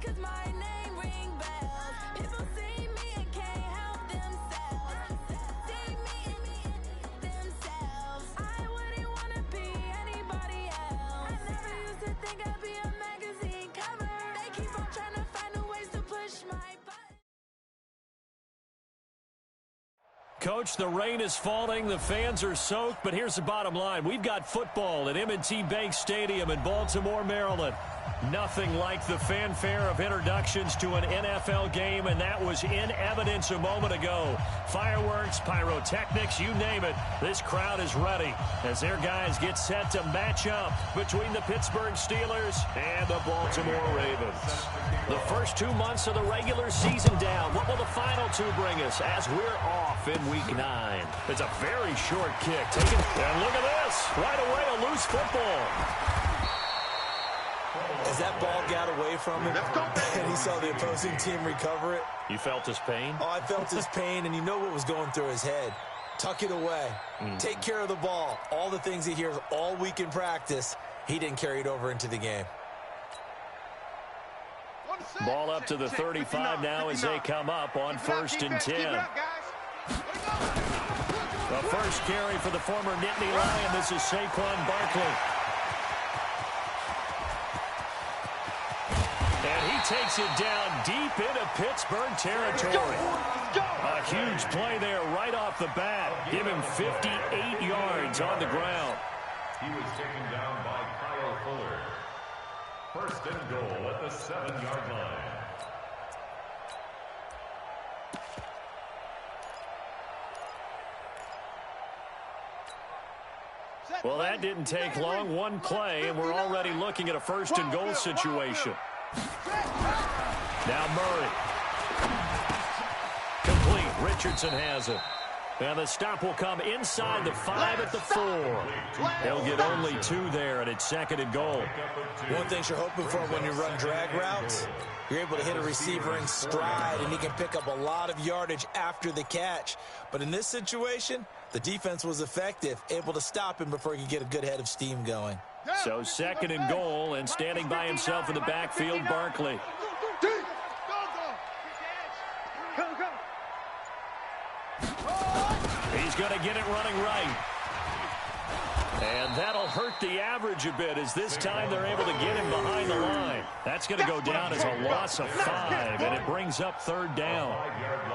'cause my name ring bells. People see me and can't help themselves. See me in themselves. I wouldn't wanna be anybody else. I never used to think I'd be a magazine cover. They keep on trying to find new ways to push my button. Coach, the rain is falling, the fans are soaked, but here's the bottom line. We've got football at M&T Bank Stadium in Baltimore, Maryland. Nothing like the fanfare of introductions to an NFL game, and that was in evidence a moment ago. Fireworks, pyrotechnics, you name it. This crowd is ready as their guys get set to match up between the Pittsburgh Steelers and the Baltimore Ravens. The first 2 months of the regular season down. What will the final two bring us as we're off in Week 9? It's a very short kick. And look at this. Right away, a loose football. As that ball got away from him, and he saw the opposing team recover it. You felt his pain? Oh, I felt his pain, and you know what was going through his head. Tuck it away. Take care of the ball. All the things he hears all week in practice, he didn't carry it over into the game. Ball up to the 35 now as they come up on 1st and 10. The first carry for the former Nittany Lion. This is Saquon Barkley. And he takes it down deep into Pittsburgh territory. A huge play there right off the bat. Give him 58 yards on the ground. He was taken down by Kyle Fuller. 1st and goal at the 7-yard line. Well, that didn't take long. One play, and we're already looking at a 1st and goal situation. Now Murray. Complete. Richardson has it. And the stop will come inside the 5 at the 4. They'll get only 2 there, and it's 2nd and goal. One thing you're hoping for when you run drag routes, you're able to hit a receiver in stride, and he can pick up a lot of yardage after the catch. But in this situation, the defense was effective, able to stop him before he could get a good head of steam going. So 2nd and goal, and standing by himself in the backfield, Barkley. He's going to get it running right. And that'll hurt the average a bit as this time they're able to get him behind the line. That's going to go down as a loss of 5, and it brings up 3rd down.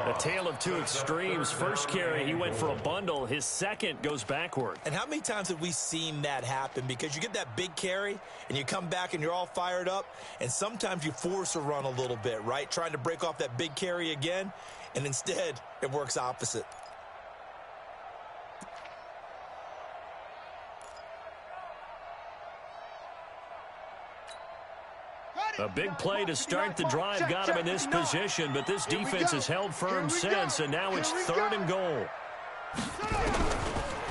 A tale of two extremes. First carry, he went for a bundle. His second goes backward. And how many times have we seen that happen? Because you get that big carry, and you come back and you're all fired up, and sometimes you force a run a little bit, right? Trying to break off that big carry again, and instead it works opposite. A big play to start the drive got him in this position, but this defense has held firm since, and now it's 3rd and goal.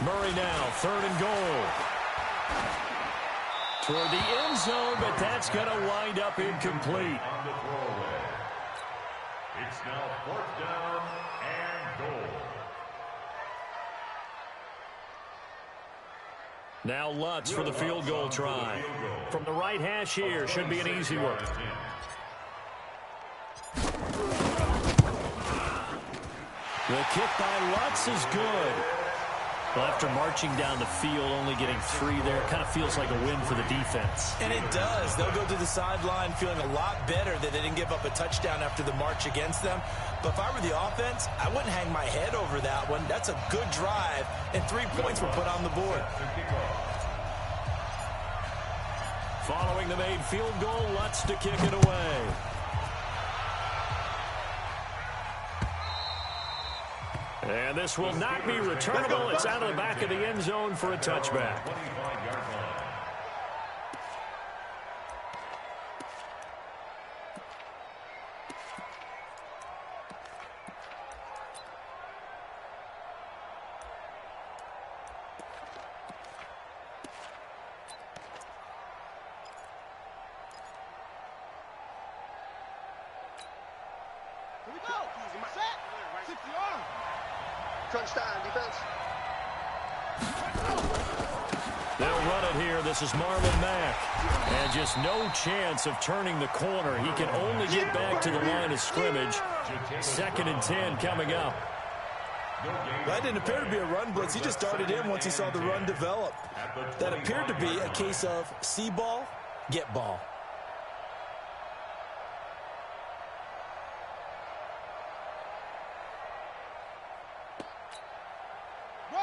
Murray now, 3rd and goal. Toward the end zone, but that's going to wind up incomplete. It's now 4th down and goal. Now Lutz for the field goal try. From the right hash here, should be an easy one. The kick by Lutz is good. Well, after marching down the field, only getting 3 there, kind of feels like a win for the defense. And it does. They'll go to the sideline feeling a lot better that they didn't give up a touchdown after the march against them. But if I were the offense, I wouldn't hang my head over that one. That's a good drive, and 3 points were put on the board. Following the made field goal, Lutz to kick it away. And this will not be returnable. It's out of the back of the end zone for a touchback. Here we go. Set. 50-yard. Crunch time, defense. They'll run it here. This is Marlon Mack. And just no chance of turning the corner. He can only get back to the line of scrimmage. 2nd and 10 coming up. That didn't appear to be a run blitz. He just darted in once he saw the run develop. That appeared to be a case of see ball, get ball.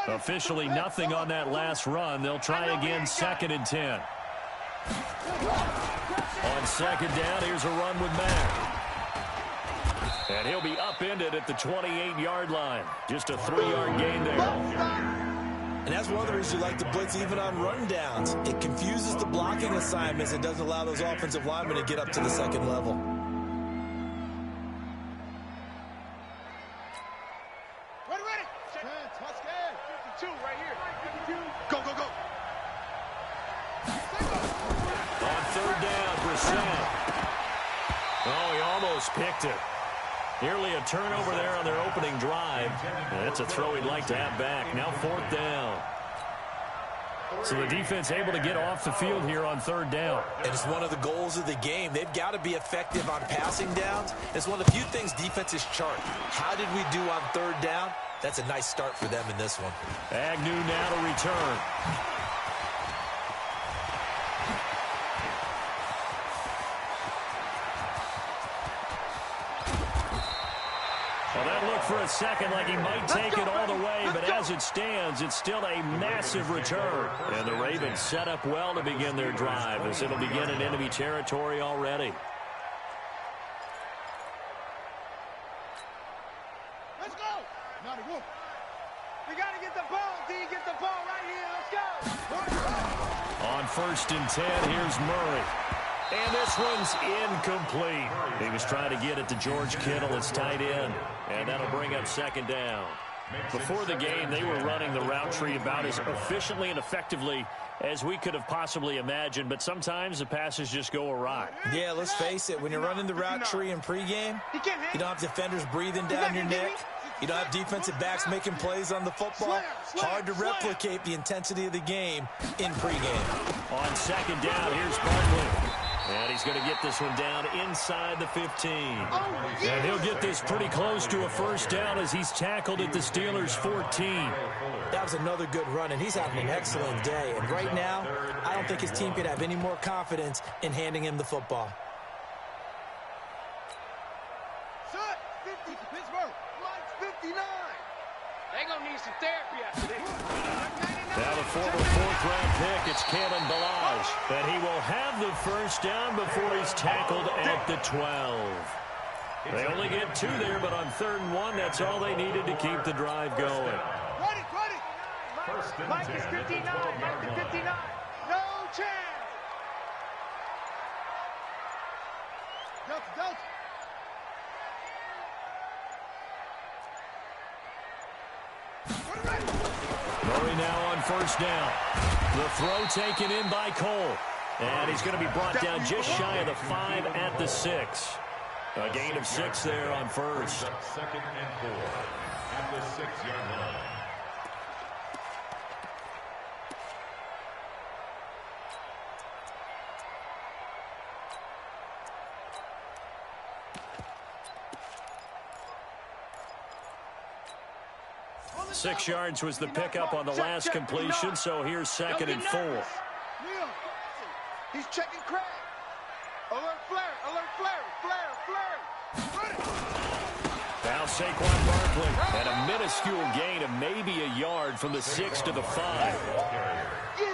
Officially nothing on that last run. They'll try again, 2nd and 10. On 2nd down, here's a run with Mack. And he'll be upended at the 28-yard line. Just a 3-yard gain there. And that's one of the reasons you like to blitz even on run downs. It confuses the blocking assignments and doesn't allow those offensive linemen to get up to the second level. Ready. Touch scared. 52 right here. Go. On 3rd down, Brissett. Oh, he almost picked it. Nearly a turnover there on their opening drive. And that's a throw he'd like to have back. Now 4th down. So the defense able to get off the field here on 3rd down. And it's one of the goals of the game. They've got to be effective on passing downs. It's one of the few things defenses chart. How did we do on 3rd down? That's a nice start for them in this one. Agnew now to return. Well, that looked for a second like he might take it all the way, but as it stands, it's still a massive return. And the Ravens set up well to begin their drive as it'll begin in enemy territory already. Let's go. We got to get the ball, D. Get the ball right here. Let's go. On 1st and 10, here's Murray. And this one's incomplete. He was trying to get it to George Kittle, his tight end. And that'll bring up 2nd down. Before the game, they were running the route tree about as efficiently and effectively as we could have possibly imagined. But sometimes the passes just go awry. Yeah, let's face it. When you're running the route tree in pregame, you don't have defenders breathing down your neck. You don't have defensive backs making plays on the football. Hard to replicate the intensity of the game in pregame. On 2nd down, here's Barkley. And he's going to get this one down inside the 15. And he'll get this pretty close to a 1st down as he's tackled at the Steelers' 14. That was another good run, and he's having an excellent day. And right now, I don't think his team could have any more confidence in handing him the football. Shut. 50 to Pittsburgh. Mike's 59. They going to need some therapy after this. Now the former 4th-round pick, it's Kalen Ballage. And he will have the 1st down before he's tackled at the 12. They only get 2 there, but on 3rd and 1, that's all they needed to keep the drive going. Ready. Mike is 59. Mike is 59. No chance. Delta. Murray now on 1st down. The throw taken in by Cole. And he's going to be brought down just shy of the 5 at the 6. A gain of 6 there on 1st. 2nd and 4 at the 6-yard line. Six yards was the pickup on the last completion, so here's 2nd and 4. He's checking Craig. Alert flare. Now Saquon Barkley at a minuscule gain of maybe a yard from the 6 to the 5.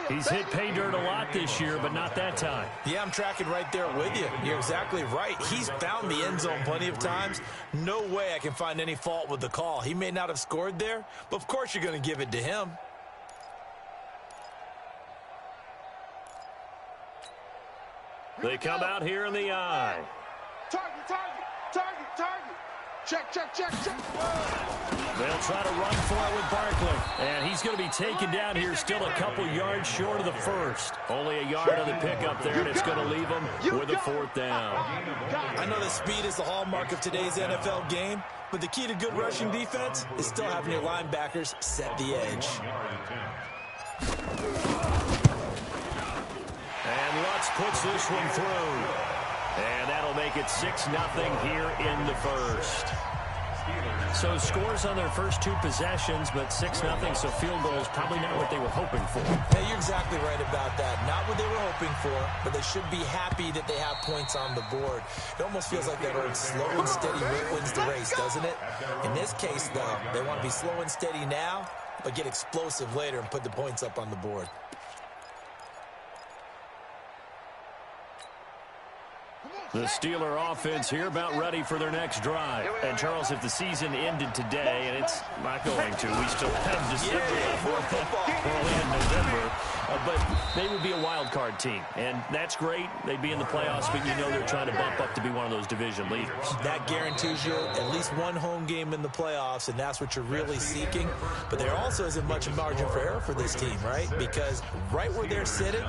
He's hit pay dirt a lot this year, but not that time. Yeah, I'm tracking right there with you. You're exactly right. He's found the end zone plenty of times. No way I can find any fault with the call. He may not have scored there, but of course you're going to give it to him. They come out here in the eye. Target. Check. They'll try to run for it with Barkley. And he's going to be taken down here still a couple yards short of the 1st. Only a yard on the pickup there, and it's going to leave him with a 4th down. I know that speed is the hallmark of today's NFL game, but the key to good rushing defense is still having your linebackers set the edge. Lutz puts this one through. And that'll make it 6-0 here in the first. So scores on their first two possessions, but 6-0, so field goals probably not what they were hoping for. Hey, you're exactly right about that. Not what they were hoping for, but they should be happy that they have points on the board. It almost feels like that old slow and steady wins the race, doesn't it? In this case, though, they want to be slow and steady now, but get explosive later and put the points up on the board. The Steeler offense here about ready for their next drive. And, Charles, if the season ended today, and it's not going to, we still have December early in November, but they would be a wild card team. And that's great. They'd be in the playoffs, but you know they're trying to bump up to be one of those division leaders. That guarantees you at least one home game in the playoffs, and that's what you're really seeking. But there also isn't much margin for error for this team, right? Because right where they're sitting,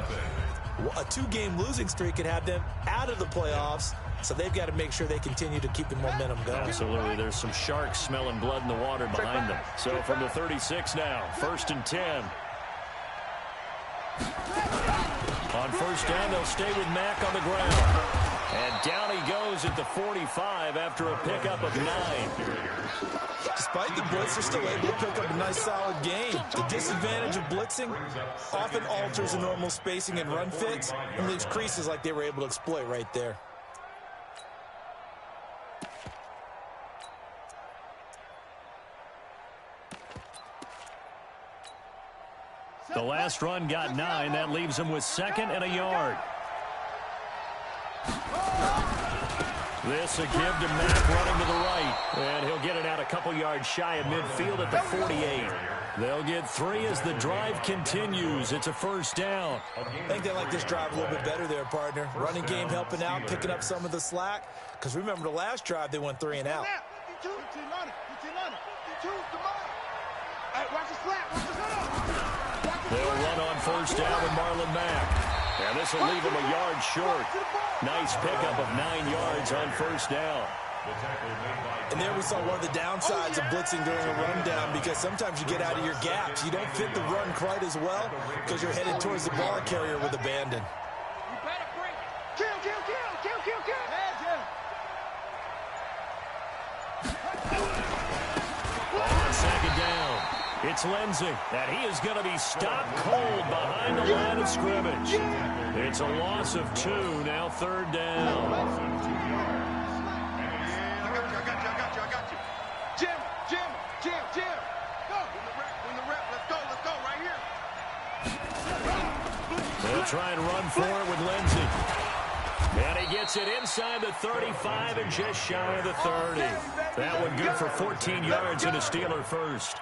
a 2-game losing streak could have them out of the playoffs, so they've got to make sure they continue to keep the momentum going. Absolutely. There's some sharks smelling blood in the water behind them. So from the 36 now, 1st and 10. On first down, they'll stay with Mack on the ground. And down he goes at the 45 after a pickup of 9. Despite the blitz, they're still able to pick up a nice solid gain. The disadvantage of blitzing often alters the normal spacing and run fits and leaves creases like they were able to exploit right there. The last run got 9. That leaves him with 2nd and a yard. This a give to Mack running to the right. And he'll get it out a couple yards shy of midfield at the 48. They'll get 3 as the drive continues. It's a first down. I think they like this drive a little bit better there, partner. Running game helping out, picking up some of the slack. Because remember, the last drive, they went 3 and out. They'll run on first down with Marlon Mack. And this will leave him a yard short. Nice pickup of 9 yards on first down. And there we saw one of the downsides of blitzing during a rundown, because sometimes you get out of your gaps. You don't fit the run quite as well because you're headed towards the ball carrier with abandon. On second down, it's Lindsey, and he is going to be stopped cold behind the line of scrimmage. It's a loss of 2, now 3rd down. Jim. Go. Win the rep. Let's go right here. They'll try and run for it with Lindsey. And he gets it inside the 35 and just shy of the 30. That one good for 14 yards and a Steeler first.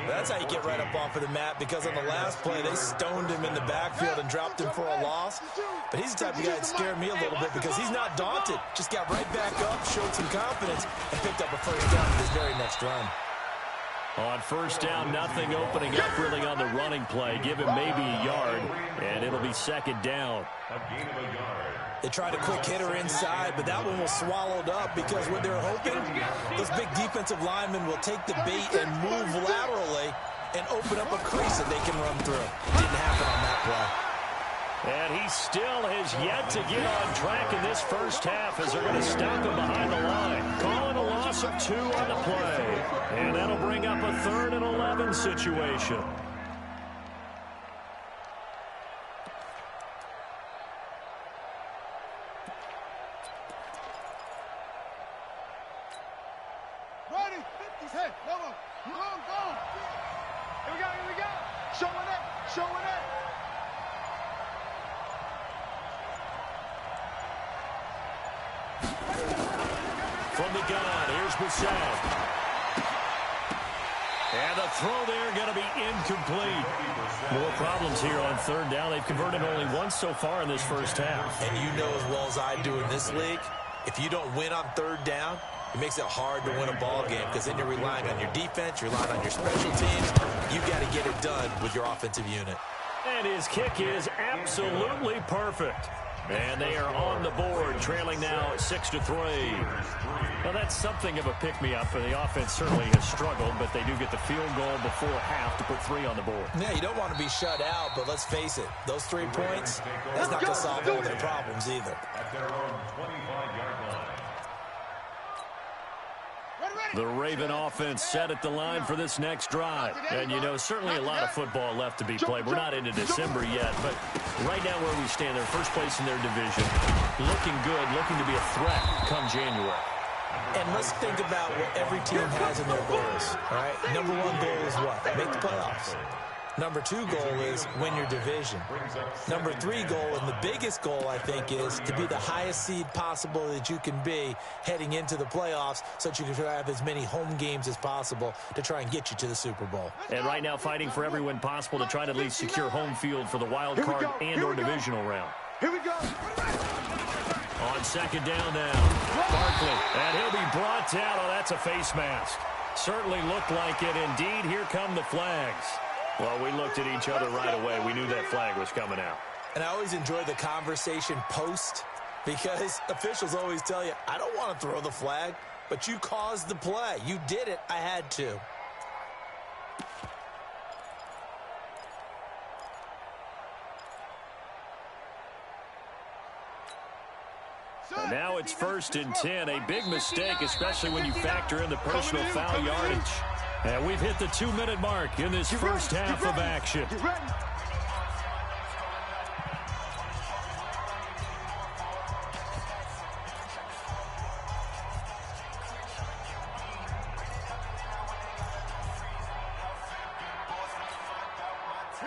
That's how you get right up off of the mat, because on the last play, they stoned him in the backfield and dropped him for a loss. But he's the type of guy that scared me a little bit because he's not daunted. Just got right back up, showed some confidence, and picked up a first down in his very next run. On first down, nothing opening up really on the running play. Give him maybe a yard, and it'll be 2nd down. They tried a quick hitter inside, but that one was swallowed up because what they're hoping, those big defensive linemen will take the bait and move laterally and open up a crease that they can run through. Didn't happen on that play. And he still has yet to get on track in this first half as they're going to stop him behind the line. Calling a loss of 2 on the play. And that'll bring up a 3rd and 11 situation. Ready? Hey, go. Here we go. Showing it. From the gun, here's Brissett. And the throw there going to be incomplete. More problems here on 3rd down. They've converted only once so far in this first half. And you know as well as I do in this league, if you don't win on 3rd down, it makes it hard to win a ball game because then you're relying on your defense, you're relying on your special teams. You've got to get it done with your offensive unit. And his kick is absolutely perfect. And they are on the board, trailing now 6-3. Well, that's something of a pick-me-up for the offense. Certainly has struggled, but they do get the field goal before half to put 3 on the board. Yeah, you don't want to be shut out, but let's face it, those 3 points, that's not going to solve all their problems either. At their own 25-yard line. The Raven offense set at the line for this next drive. And, you know, certainly a lot of football left to be played. We're not into December yet, but right now where we stand, they're first place in their division. Looking good, looking to be a threat come January. And let's think about what every team has in their goals, all right? Number 1 goal is what? Make the playoffs. Number 2 goal is win your division. Number 3 goal, and the biggest goal, I think, is to be the highest seed possible that you can be heading into the playoffs so that you can have as many home games as possible to try and get you to the Super Bowl. And right now fighting for every win possible to try to at least secure home field for the wild card and or divisional round. Here we go. On second down now, Barkley, and he'll be brought down. Oh, that's a face mask. Certainly looked like it. Indeed, here come the flags. Well, we looked at each other right away. We knew that flag was coming out. And I always enjoy the conversation post because officials always tell you, I don't want to throw the flag, but you caused the play. You did it. I had to. And now it's 1st and 10. A big mistake, especially when you factor in the personal foul yardage. And we've hit the 2-minute mark in this first half of action.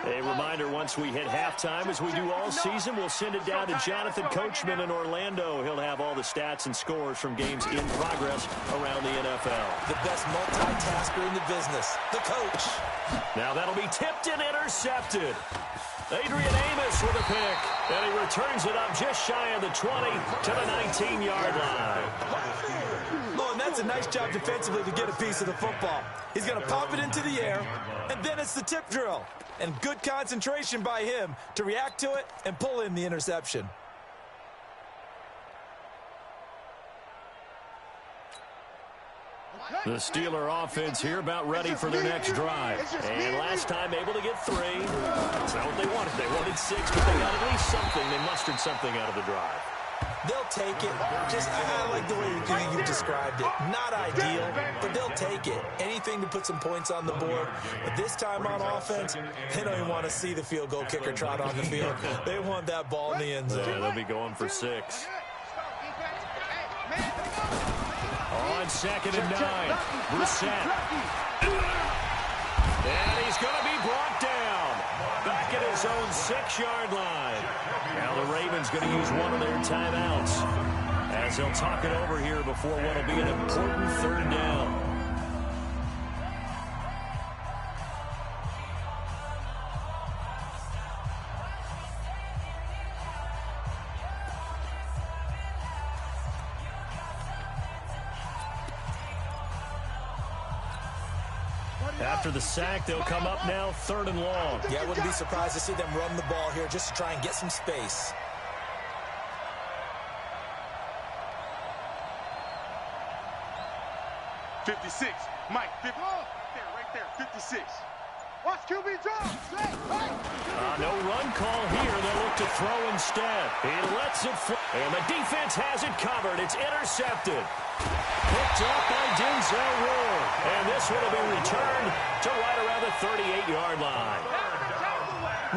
A reminder, once we hit halftime, as we do all season, we'll send it down to Jonathan Coachman in Orlando. He'll have all the stats and scores from games in progress around the NFL. The best multitasker in the business, the coach. Now that'll be tipped and intercepted. Adrian Amos with a pick, and he returns it up just shy of the 20 to the 19-yard line. Oh, and that's a nice job defensively to get a piece of the football. He's going to pop it into the air, and then it's the tip drill. And good concentration by him to react to it and pull in the interception. The Steeler offense here about ready for their next drive. And last time able to get 3. That's not what they wanted. They wanted 6, but they got at least something. They mustered something out of the drive. They'll take it. Just, I like the way you described it. Not ideal, but they'll take it. Anything to put some points on the board. But this time on offense, they don't even want to see the field goal kicker trot on the field. They want that ball in the end zone. Yeah, they'll be going for 6. On 2nd and 9, Brissett. And he's going to be brought down. Back at his own 6-yard line. Now the Ravens going to use one of their timeouts as they'll talk it over here before what will be an important 3rd down. After the sack, they'll come up now 3rd and long. Yeah, I wouldn't be surprised to see them run the ball here just to try and get some space. '56, Mike, 50. Right there, 56. Watch QB draw. No run call here. They'll look to throw instead. He lets it fly. And the defense has it covered. It's intercepted. Picked up by Denzel Ward. And this one will be returned to right around the 38-yard line.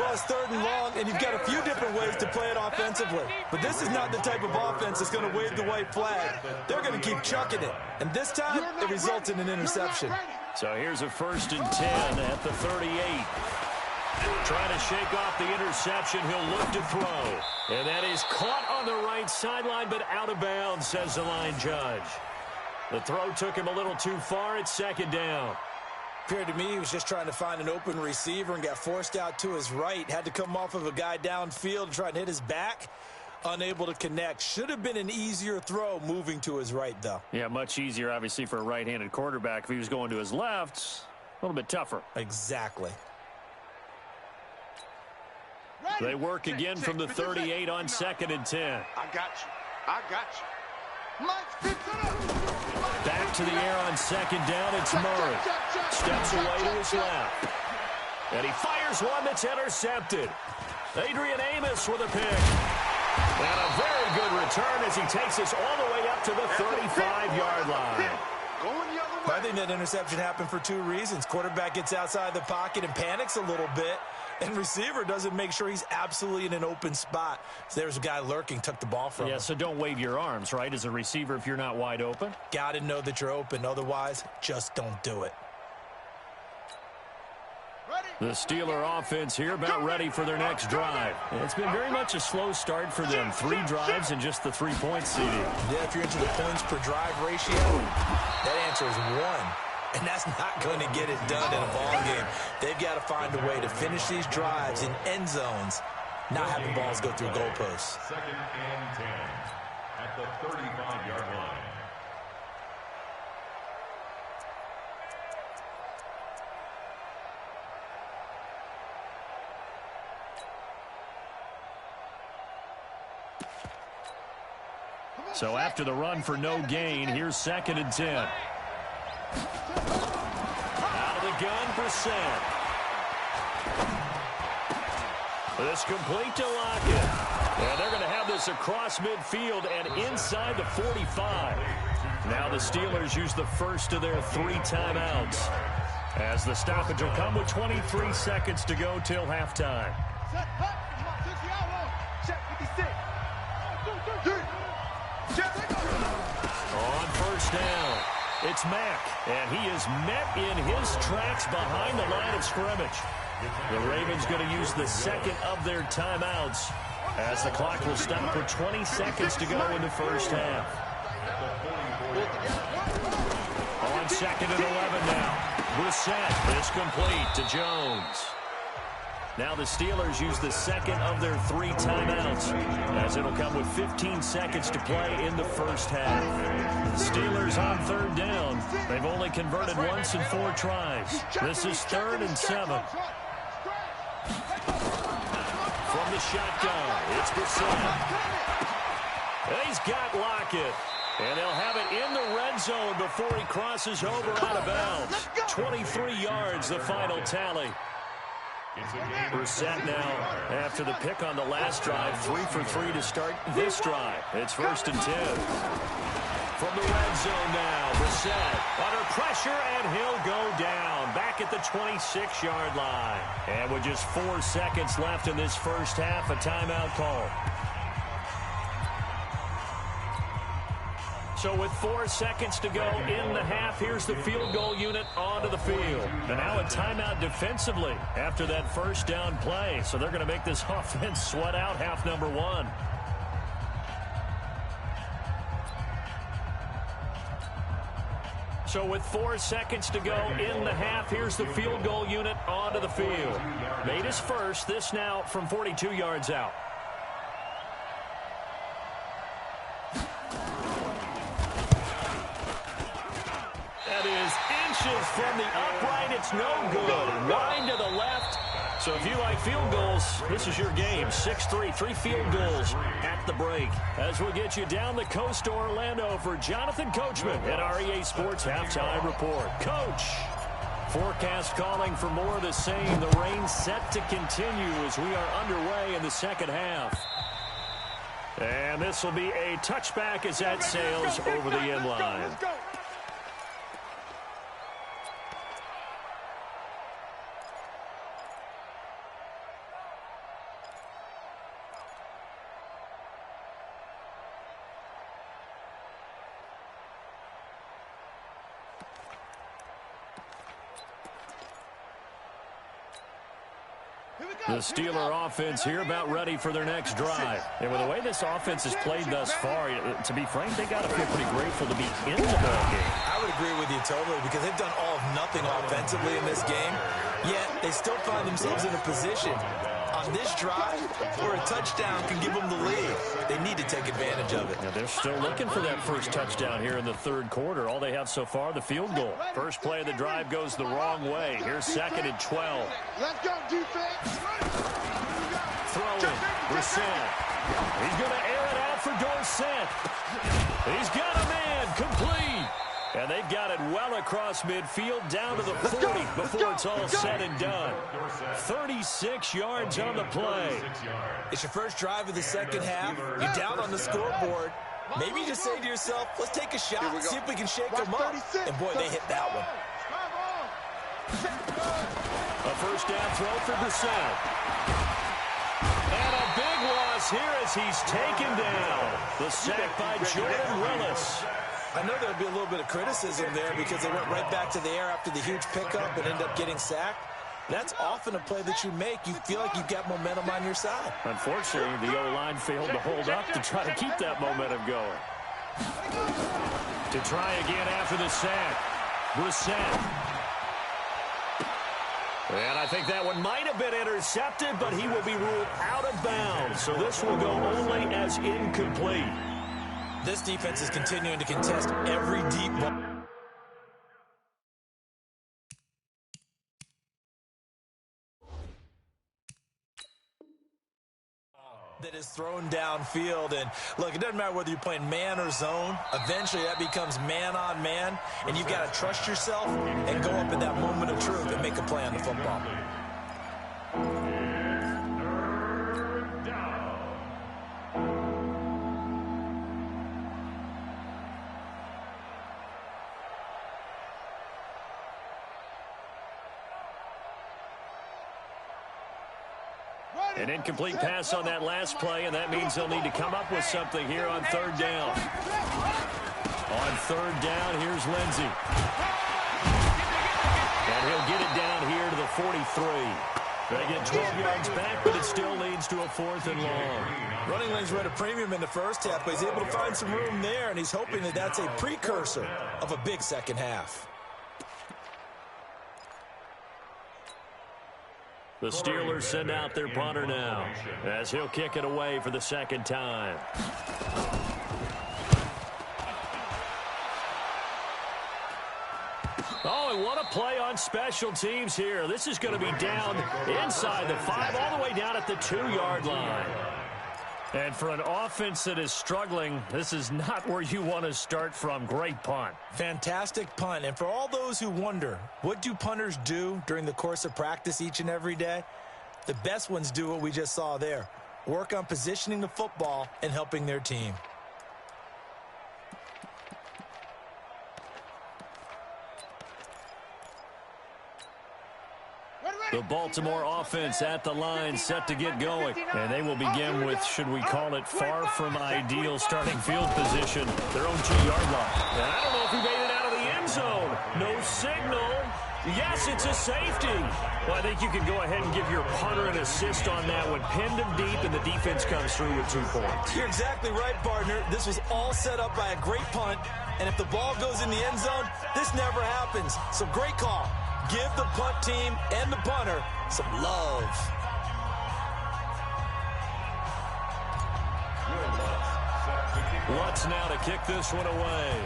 Well, it's 3rd and long, and you've got a few different ways to play it offensively. But this is not the type of offense that's going to wave the white flag. They're going to keep chucking it. And this time, it results in an interception. So here's a 1st and 10 at the 38. Trying to shake off the interception. He'll look to throw. And that is caught on the right sideline, but out of bounds, says the line judge. The throw took him a little too far. It's 2nd down. Appeared to me he was just trying to find an open receiver and got forced out to his right. Had to come off of a guy downfield and try and hit his back. Unable to connect. Should have been an easier throw moving to his right, though. Yeah, much easier, obviously, for a right-handed quarterback. If he was going to his left, a little bit tougher. Exactly. They work again from the 38 on 2nd and 10. I got you. I got you. Back to the air on 2nd down. It's Murray. Steps away to his left. And he fires one that's intercepted. Adrian Amos with a pick. And a very good return as he takes us all the way up to the 35-yard line. I think that interception happened for 2 reasons. Quarterback gets outside the pocket and panics a little bit, and receiver doesn't make sure he's absolutely in an open spot. So there's a guy lurking, took the ball from him. Yeah, so don't wave your arms, right, as a receiver if you're not wide open. Got to know that you're open. Otherwise, just don't do it. The Steeler offense here about ready for their next drive. It's been very much a slow start for them. 3 drives and just the 3-point seeding. Yeah, if you're into the points per drive ratio, that answer is 1. And that's not going to get it done in a ball game. They've got to find a way to finish these drives in end zones, not having balls go through goalposts. 2nd and 10 at the 35-yard line. So after the run for no gain, here's 2nd and 10. Out of the gun, Brissett. This complete to Lockett. And they're going to have this across midfield and inside the 45. Now the Steelers use the first of their 3 timeouts, as the stoppage will come with 23 seconds to go till halftime. On first down, it's Mack, and he is met in his tracks behind the line of scrimmage. The Ravens going to use the second of their timeouts, as the clock will stop with 20 seconds to go in the first half. On 2nd and 11 now, Brissett is complete to Jones. Now the Steelers use the second of their 3 timeouts, as it'll come with 15 seconds to play in the first half. The Steelers on 3rd down. They've only converted once in 4 tries. This is 3rd and 7. From the shotgun, it's Brissett. He's got Lockett. And they'll have it in the red zone before he crosses over out of bounds. 23 yards, the final tally. Brissett now, after the pick on the last drive, 3 for 3 to start this drive. It's 1st and 10. From the red zone now, Brissett under pressure, and he'll go down back at the 26-yard line. And with just 4 seconds left in this first half, a timeout call. So with 4 seconds to go in the half, here's the field goal unit onto the field. And now a timeout defensively after that first down play. So they're going to make this offense sweat out half number 1. So with 4 seconds to go in the half, here's the field goal unit onto the field. Made his first, this now from 42 yards out. That is inches from the upright. It's no good. Wide to the left. So if you like field goals, this is your game. 6-3, 3 field goals at the break. As we'll get you down the coast to Orlando for Jonathan Coachman at our EA Sports Halftime Report. Coach, forecast calling for more of the same. The rain set to continue as we are underway in the second half. And this will be a touchback as that sails over the end line. The Steeler offense here about ready for their next drive. And with the way this offense has played thus far, to be frank, they got to feel pretty grateful to be in the ballgame. I would agree with you totally, because they've done all of nothing offensively in this game, yet they still find themselves in a position on this drive where a touchdown can give them the lead. They need to take advantage of it. Now they're still looking for that first touchdown here in the third quarter. All they have so far, the field goal. First play of the drive goes the wrong way. Here's 2nd and 12. Let's go, defense. throwing. Brissett. He's going to air it out for Dorsett. He's got a man. Complete. And they've got it well across midfield down to the 40 before it's all said and done. 36 yards on the play. It's your first drive of the second half. You're down on the scoreboard. Maybe you just say to yourself, let's take a shot, see if we can shake them up. And, boy, they hit that one. A first down throw for Brissett. And a big loss here as he's taken down. The sack by Jordan Willis. I know there'll be a little bit of criticism there because they went right back to the air after the huge pickup and ended up getting sacked. That's often a play that you make. You feel like you've got momentum on your side. Unfortunately, the O-line failed to hold up to try to keep that momentum going. To try again after the sack. Brissett. And I think that one might have been intercepted, but he will be ruled out of bounds. So this will go only as incomplete. This defense is continuing to contest every deep ball that is thrown downfield. And look, it doesn't matter whether you're playing man or zone. Eventually that becomes man on man, and you've got to trust yourself and go up at that moment of truth and make a play on the football. An incomplete pass on that last play, and that means they'll need to come up with something here on third down. On third down, here's Lindsey. And he'll get it down here to the 43. They get 12 yards back, but it still leads to a 4th and long. Running lanes were at a premium in the first half, but he's able to find some room there, and he's hoping that that's a precursor of a big second half. The Steelers send out their punter now as he'll kick it away for the second time. Oh, and what a play on special teams here. This is going to be down inside the 5, all the way down at the 2-yard line. And for an offense that is struggling, this is not where you want to start from. Great punt. Fantastic punt. And for all those who wonder, what do punters do during the course of practice each and every day? The best ones do what we just saw there. Work on positioning the football and helping their team. The Baltimore offense at the line, set to get going. And they will begin with, should we call it, far from ideal starting field position, their own 2-yard line. And I don't know if he made it out of the end zone. No signal. Yes, it's a safety. Well, I think you can go ahead and give your punter an assist on that one. Pinned him deep, and the defense comes through with 2 points. You're exactly right, partner. This was all set up by a great punt. And if the ball goes in the end zone, this never happens. So great call. Give the punt team and the punter some love. Lutz now to kick this one away.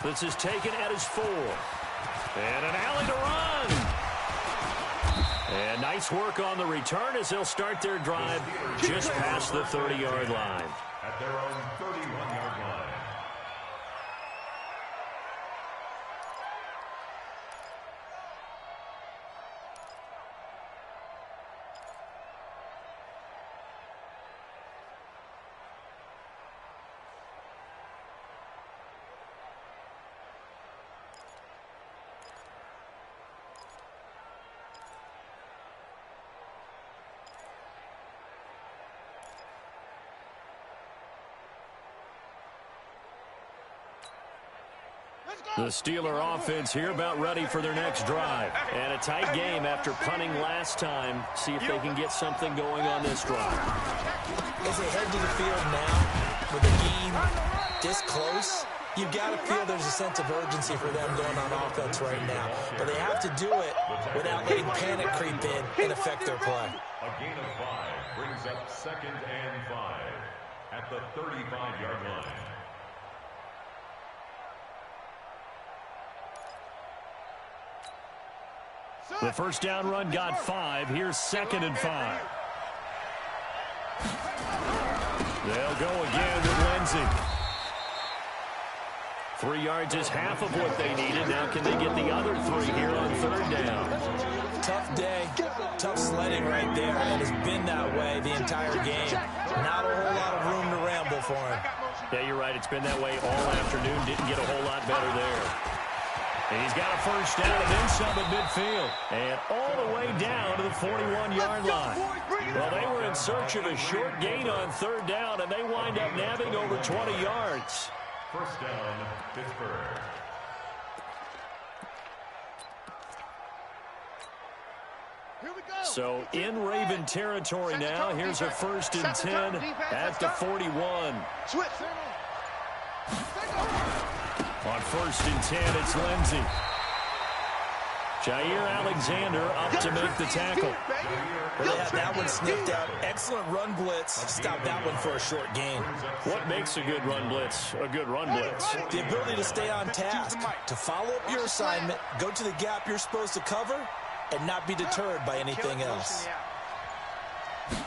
This is taken at his 4. And an alley to run. And nice work on the return as they'll start their drive just past the 30-yard line. At their own 31-yard line. The Steeler offense here about ready for their next drive. And a tight game after punting last time. See if they can get something going on this drive. As they head to the field now, with the game this close, you've got to feel there's a sense of urgency for them going on offense right now. But they have to do it without letting panic creep in and affect their play. A gain of 5 brings up 2nd and 5 at the 35-yard line. The first down run got 5. Here's 2nd and 5. They'll go again with Lindsey. 3 yards is half of what they needed. Now can they get the other 3 here on 3rd down? Tough day, tough sledding right there, and it's been that way the entire game. Not a whole lot of room to ramble for him. Yeah, you're right. It's been that way all afternoon. Didn't get a whole lot better there. And he's got a first down and then some at midfield. And all the way down to the 41-yard line. Well, they were in search of a short gain on 3rd down, and they wind up nabbing over 20 yards. First down, Pittsburgh. So in Raven territory now. Here's a 1st and 10 at the 41. On 1st and 10, it's Lindsey. Jair Alexander up to make the tackle. Well, they had that one sniffed out. Excellent run blitz. Stop that one for a short gain. What makes a good run blitz a good run blitz? The ability to stay on task, to follow up your assignment, go to the gap you're supposed to cover, and not be deterred by anything else. On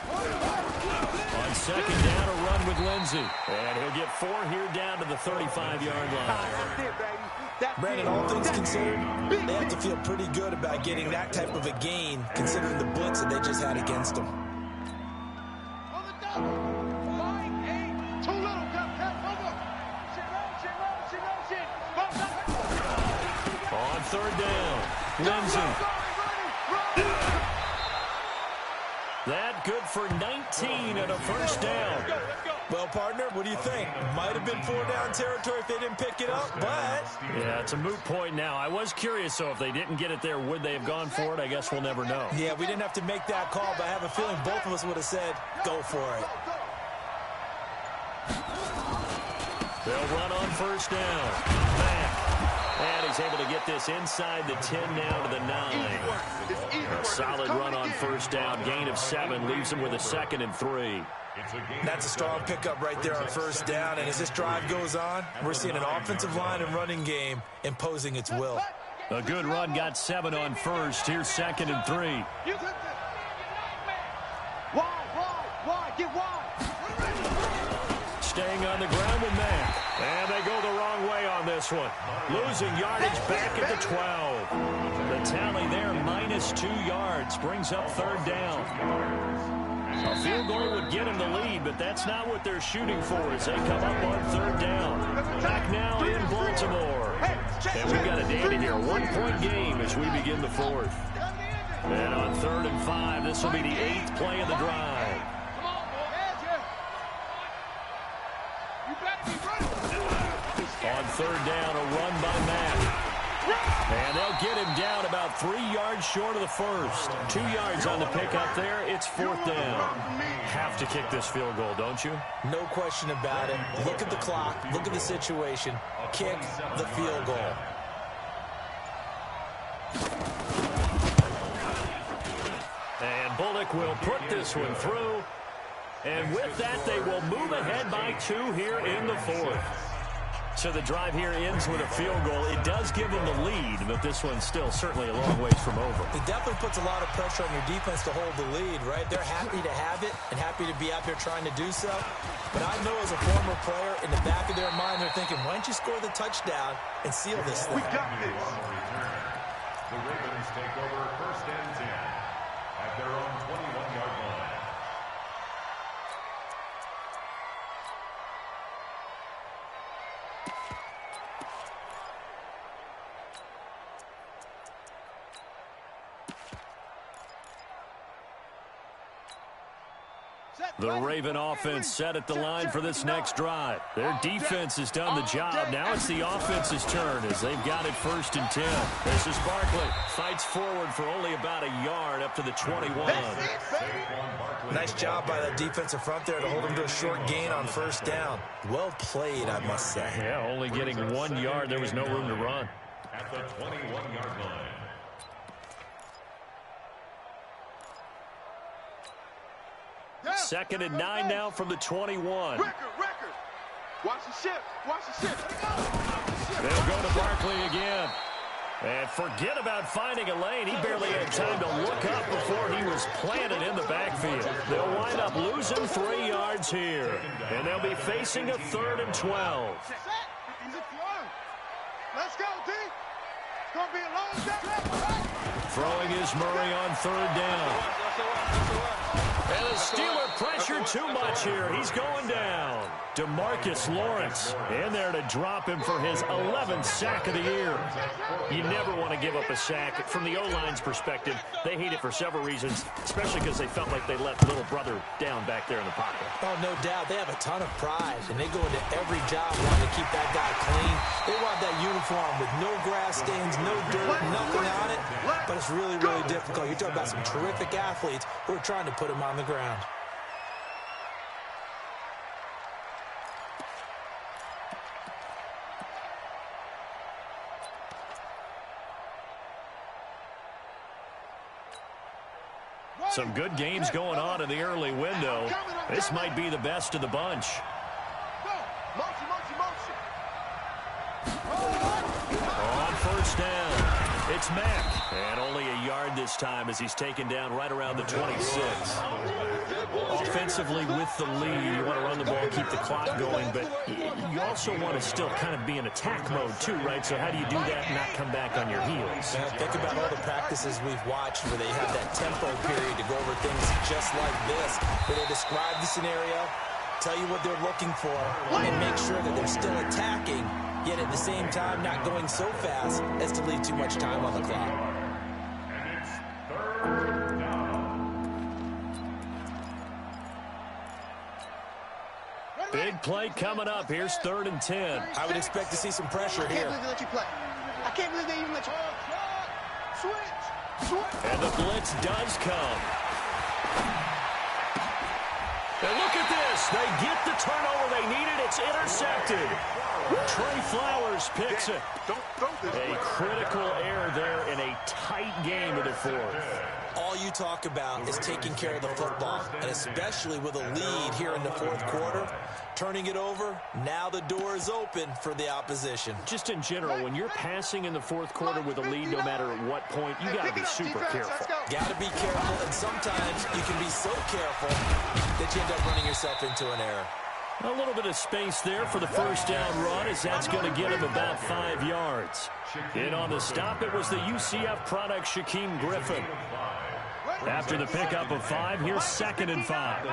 2nd down, a run with Lindsey. And he'll get 4 here down to the 35-yard line. Brandon, all things considered, they have to feel pretty good about getting that type of a gain, considering the blitz that they just had against them. On 3rd down, Lindsey. That good for 19 and a first down. Well, partner, what do you think? Might have been 4-down territory if they didn't pick it up, but... Yeah, it's a moot point now. I was curious, so if they didn't get it there, would they have gone for it? I guess we'll never know. Yeah, we didn't have to make that call, but I have a feeling both of us would have said, go for it. They'll run on 1st down. Back. And he's able to get this inside the 10 now to the 9. A solid run on 1st down. Gain of 7 leaves him with a 2nd and 3. That's a strong pickup right there on 1st down. And as this drive goes on, we're seeing an offensive line and running game imposing its will. A good run got 7 on 1st. Here's 2nd and 3. Get wide. Staying on the ground with Mack. And they go the wrong way on this one. Losing yardage back at the 12. The tally there, -2 yards. Brings up 3rd down. A field goal would get him the lead, but that's not what they're shooting for as they come up on 3rd down. Back now in Baltimore. And we've got a dandy here. 1-point game as we begin the 4th. And on 3rd and 5, this will be the 8th play of the drive. On 3rd down, a run by Mack. And they'll get him down about 3 yards short of the 1st. 2 yards on the pickup there. It's 4th down. Have to kick this field goal, don't you? No question about it. Look at the clock. Look at the situation. Kick the field goal. And Bullock will put this one through. And with that, they will move ahead by 2 here in the 4th. So the drive here ends with a field goal. It does give them the lead, but this one's still certainly a long ways from over. It definitely puts a lot of pressure on your defense to hold the lead, right? They're happy to have it and happy to be out there trying to do so. But I know as a former player, in the back of their mind, they're thinking, why don't you score the touchdown and seal this thing? We got this. The Ravens take over 1st and 10 at their own 21-yard line. The Raven offense set at the line for this next drive. Their defense has done the job. Now it's the offense's turn as they've got it 1st and 10. This is Barkley. Fights forward for only about a yard up to the 21. Nice job by that defensive front there to hold them to a short gain on 1st down. Well played, I must say. Yeah, only getting 1 yard. There was no room to run. At the 21-yard line. Second and 9 now from the 21. Record. Watch the ship. They'll go to Barkley again. And forget about finding a lane. He barely had time to look up before he was planted in the backfield. They'll wind up losing 3 yards here. And they'll be facing a 3rd and 12. Let's go, D. It's going to be a long day. Throwing is Murray on 3rd down. And the Steeler pressure too much here. He's going down. DeMarcus Lawrence in there to drop him for his 11th sack of the year. You never want to give up a sack. From the O-line's perspective, they hate it for several reasons, especially because they felt like they left little brother down back there in the pocket. Oh, no doubt. They have a ton of pride, and they go into every job wanting to keep that guy clean. They want that uniform with no grass stains, no dirt, nothing on it. But it's really, really difficult. You're talking about some terrific athletes who are trying to put him on the ground. Some good games going on in the early window. This might be the best of the bunch. On 1st down, it's Mack. And only a yard this time as he's taken down right around the 26. Offensively with the lead, you want to run the ball, keep the clock going, but you also want to still kind of be in attack mode too, right? So how do you do that and not come back on your heels? Man, think about all the practices we've watched where they have that tempo period to go over things just like this, where they describe the scenario, tell you what they're looking for, and make sure that they're still attacking, yet at the same time not going so fast as to leave too much time on the clock. And it's 3rd down. Big play coming up. Here's 3rd and 10. I would expect to see some pressure I can't here. believe they let you play. I can't believe they even let you. Switch. And the blitz does come. And look at this. They get the turnover they needed. It's intercepted. Trey Flowers picks it. A critical error there in a tight game of the 4th. All you talk about is taking care of the football, and especially with a lead here in the 4th quarter, turning it over, now the door is open for the opposition. Just in general, when you're passing in the 4th quarter with a lead, no matter at what point, you got to be super careful. Got to be careful, and sometimes you can be so careful that you end up running yourself into an error. A little bit of space there for the 1st down run, as that's going to get him about 5 yards. In on the stop, it was the UCF product, Shaquem Griffin. After the pickup of 5, here's 2nd and 5.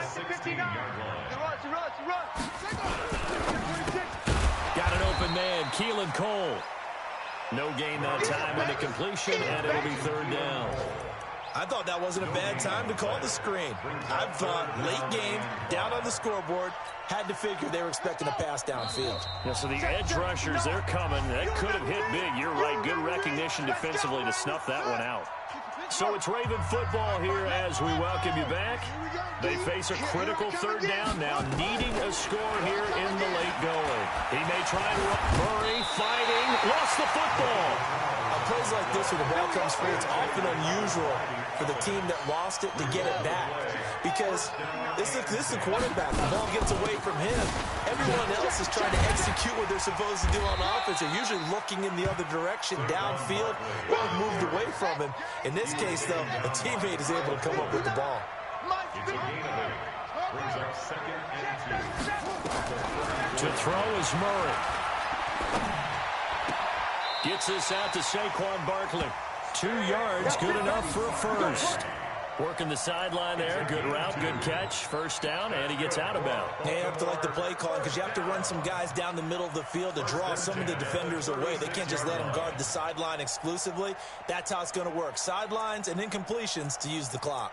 Got an open man, Keelan Cole. No gain that time on the completion, and it'll be 3rd down. I thought that wasn't a bad time to call the screen. I thought late game, down on the scoreboard, had to figure they were expecting a pass downfield. Yeah, so the edge rushers, they're coming. That could have hit big. You're right. Good recognition defensively to snuff that one out. So it's Raven football here as we welcome you back. They face a critical 3rd down now, needing a score here in the late going. He may try and run. Murray fighting, lost the football. Plays like this where the ball comes free, it's often unusual for the team that lost it to get it back. Because this is the quarterback. The ball gets away from him. Everyone else is trying to execute what they're supposed to do on offense. They're usually looking in the other direction, downfield, or moved away from him. In this case, though, a teammate is able to come up with the ball. It's a gain of 8. Brings up 2nd and 2. To throw is Murray. Gets this out to Saquon Barkley. 2 yards, good enough for a first. Working the sideline there. Good route, good catch. 1st down, and he gets out of bounds. Yeah, you have to like the play calling because you have to run some guys down the middle of the field to draw some of the defenders away. They can't just let them guard the sideline exclusively. That's how it's going to work. Sidelines and incompletions to use the clock.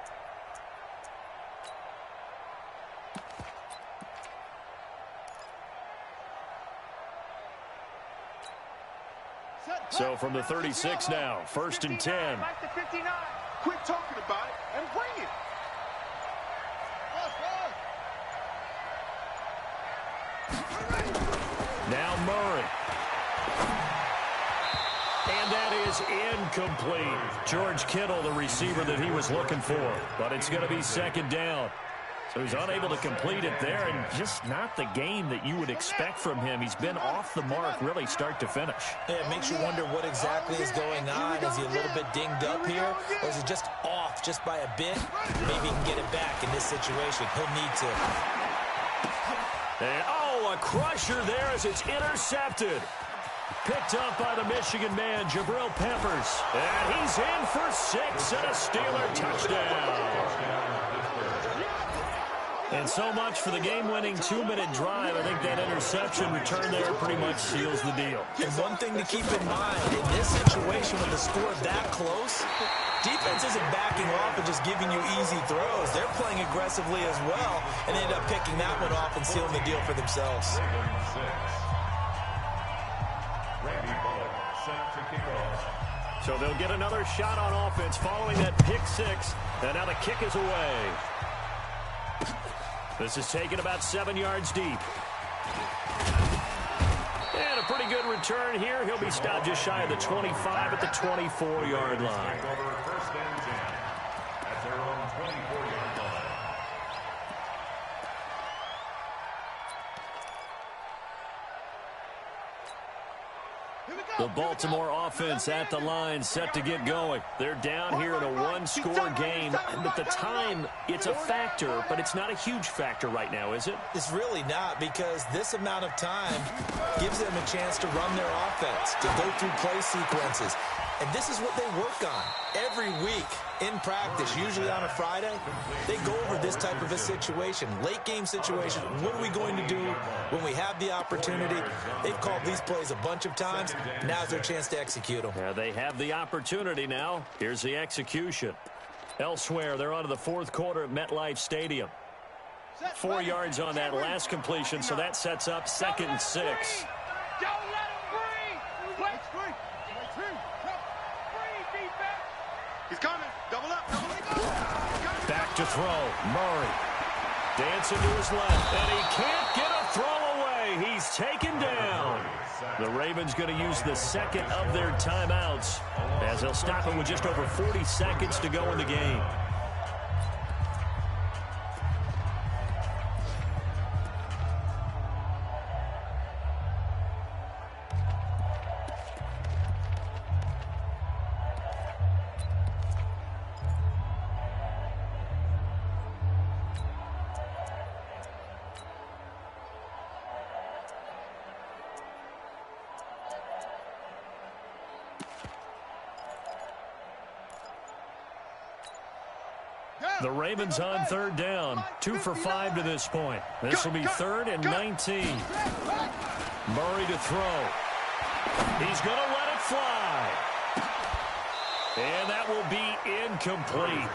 So from the 36 now, 1st and 10. Back to 59. Quit talking about it and bring it. Now Murray. And that is incomplete. George Kittle, the receiver that he was looking for. But it's going to be 2nd down. So he's unable to complete it there, and just not the game that you would expect from him. He's been off the mark really start to finish. Yeah, it makes you wonder what exactly is going on. Is he a little bit dinged up here, or is he just off just by a bit? Maybe he can get it back in this situation. He'll need to. And, oh, a crusher there as it's intercepted. Picked up by the Michigan man, Jabril Peppers. And he's in for 6 and a Steeler touchdown. And so much for the game-winning 2-minute drive. I think that interception return there pretty much seals the deal. And one thing to keep in mind, in this situation with the score that close, defense isn't backing off and just giving you easy throws. They're playing aggressively as well and end up picking that one off and sealing the deal for themselves. So they'll get another shot on offense following that pick 6. And now the kick is away. This is taken about 7 yards deep. And a pretty good return here. He'll be stopped just shy of the 25 at the 24-yard line. First and 10 at their own 24-yard line. The Baltimore offense at the line, set to get going. They're down here in a one-score game. At the time, it's a factor, but it's not a huge factor right now, is it? It's really not, because this amount of time gives them a chance to run their offense, to go through play sequences. And this is what they work on every week in practice, usually on a Friday. They go over this type of a situation, late game situation. What are we going to do when we have the opportunity? They've called these plays a bunch of times. Now's their chance to execute them. Yeah, they have the opportunity now. Here's the execution. Elsewhere, they're on to the fourth quarter at MetLife Stadium. 4 yards on that last completion, so that sets up 2nd and 6. Don't let him breathe. Let's breathe. Defense. He's coming. Double up. Back to throw. Murray. Dancing to his left. And he can't get a throw away. He's taken down. The Ravens going to use the second of their timeouts as they'll stop it with just over 40 seconds to go in the game. The Ravens on 3rd down, 2 for 5 to this point. This will be 3rd and 19. Murray to throw. He's going to let it fly. And that will be incomplete.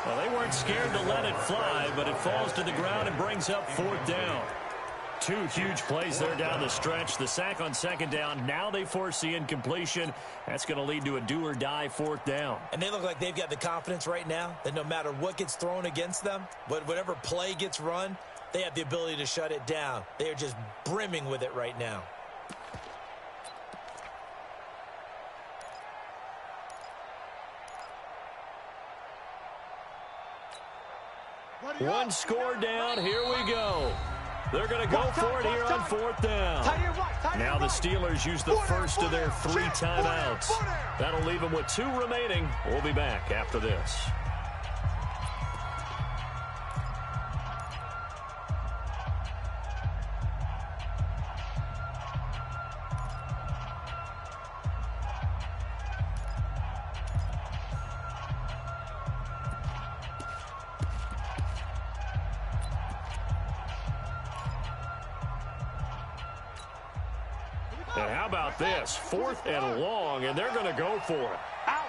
Well, they weren't scared to let it fly, but it falls to the ground and brings up 4th down. 2 huge plays there down the stretch. The sack on 2nd down. Now they force the incompletion. That's going to lead to a do-or-die 4th down. And they look like they've got the confidence right now that no matter what gets thrown against them, whatever play gets run, they have the ability to shut it down. They are just brimming with it right now. One score down. Here we go. They're going to go for it here on 4th down. Now the Steelers use the first of their 3 timeouts. That'll leave them with 2 remaining. We'll be back after this. And how about this? 4th and long, and they're going to go for it. Out.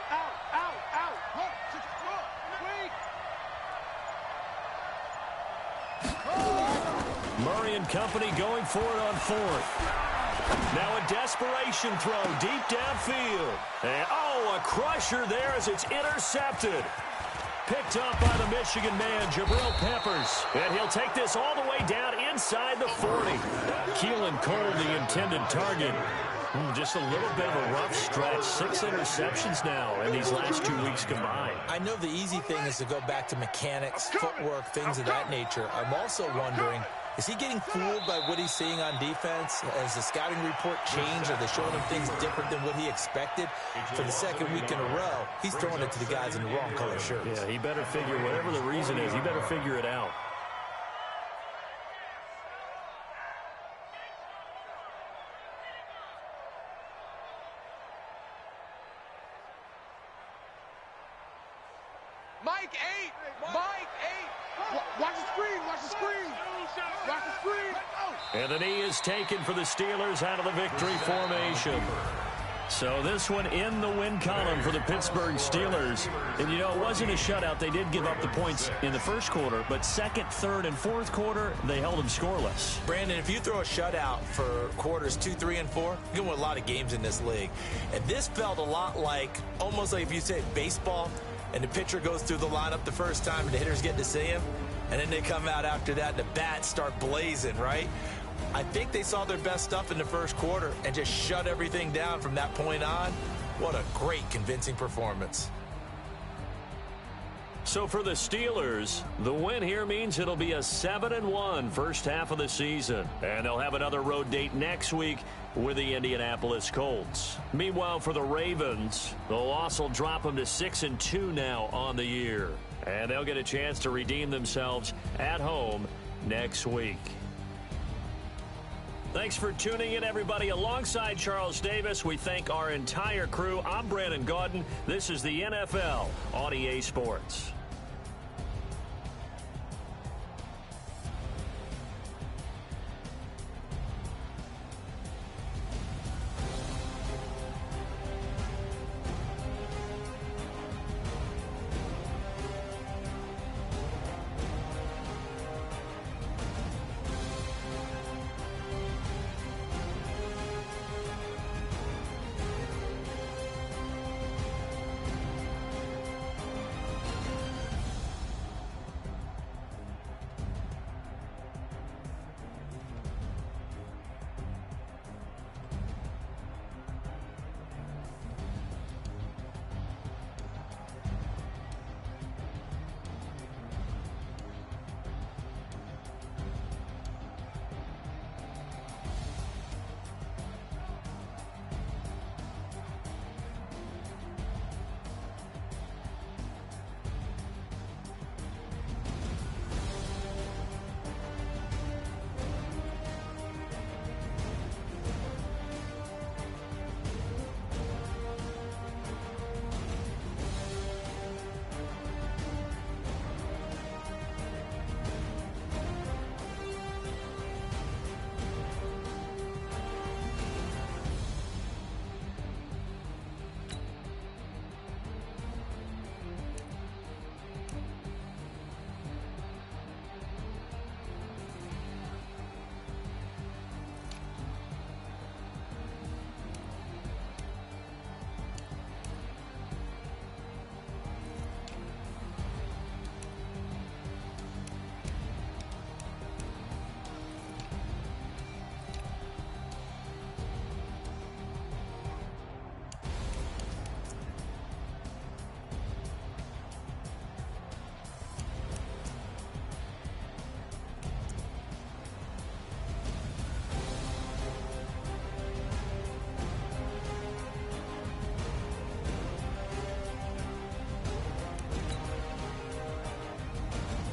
Murray and company going for it on 4th. Now a desperation throw deep downfield. And, a crusher there as it's intercepted. Picked up by the Michigan man, Jabril Peppers. And he'll take this all the way down inside the 40. Keelan Cole, the intended target. Just a little bit of a rough stretch. 6 interceptions now in these last 2 weeks combined. I know the easy thing is to go back to mechanics, footwork, things of that nature. I'm also wondering, is he getting fooled by what he's seeing on defense? Has the scouting report changed? Are they showing him things different than what he expected? For the second week in a row, he's throwing it to the guys in the wrong color shirts. Yeah, he better figure, whatever the reason is, he better figure it out. Mike 8. Mike 8. Watch the screen. Watch the screen. Watch the screen. And the knee is taken for the Steelers out of the victory formation. So this one in the win column for the Pittsburgh Steelers. And, you know, it wasn't a shutout. They did give up the points in the first quarter, but second, third, and fourth quarter, they held them scoreless. Brandon, if you throw a shutout for quarters 2, 3, and 4, you can win a lot of games in this league. And this felt a lot like, almost like if you say baseball, and the pitcher goes through the lineup the first time and the hitters get to see him, and then they come out after that and the bats start blazing, right? I think they saw their best stuff in the first quarter and just shut everything down from that point on. What a great, convincing performance. So for the Steelers, the win here means it'll be a 7-1 first half of the season. And they'll have another road date next week with the Indianapolis Colts. Meanwhile, for the Ravens, the loss will drop them to 6-2 now on the year. And they'll get a chance to redeem themselves at home next week. Thanks for tuning in, everybody. Alongside Charles Davis, we thank our entire crew. I'm Brandon Gaudin. This is the NFL on EA Sports.